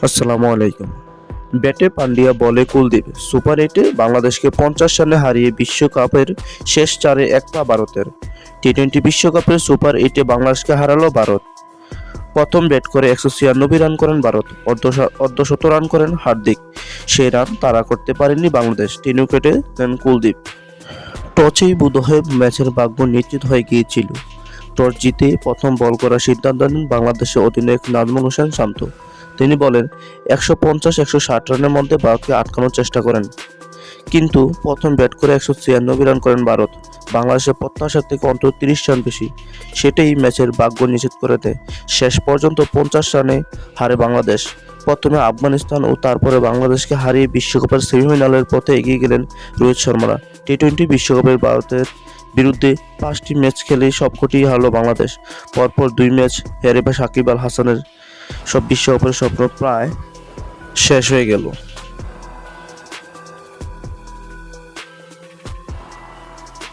আসসালামু আলাইকুম। ব্যাটে পান্ডিয়া, বলে কুলদীপ। সুপার 8-এ বাংলাদেশকে 50 রানে হারিয়ে বিশ্বকাপের শেষ চারে এক পা ভারতের। টি-20 বিশ্বকাপের সুপার 8-এ বাংলাদেশকে হারালো ভারত। প্রথম ব্যাট করে 196 রান করেন ভারত, অর্ধশত রান করেন হার্দিক। সেই রান তাড়া করতে পারেননি বাংলাদেশ। 3 উইকেটে নেন কুলদীপ। টসেই বোধহয় ম্যাচের ভাগ্য নিশ্চিত হয়ে গিয়েছিল। টস জিতে প্রথম বল করার সিদ্ধান্ত নেন বাংলাদেশের অধিনায়ক নাজমুল হোসেন শান্ত। তিনি বলেন 150-160 রানের মধ্যে ভারতকে আটকানোর চেষ্টা করেন, কিন্তু প্রথম ব্যাট করে 196 রান করেন ভারত। বাংলাদেশের প্রত্যাশার থেকে অন্তত 30 রান বেশি। সেটাই ম্যাচের ভাগ্য নিশ্চিত করে দেয়। শেষ পর্যন্ত 50 রানে হারে বাংলাদেশ। প্রথমে আফগানিস্তান ও তারপরে বাংলাদেশকে হারিয়ে বিশ্বকাপের সেমিফাইনালের পথে এগিয়ে গেলেন রোহিত শর্মারা। টি-20 বিশ্বকাপের ভারতের বিরুদ্ধে 5টি ম্যাচ খেলে সবকটিই হারল বাংলাদেশ। পরপর 2 ম্যাচ হেরে সাকিব আল হাসানের সব বিশ্বকাপের স্বপ্ন প্রায় শেষ হয়ে গেল।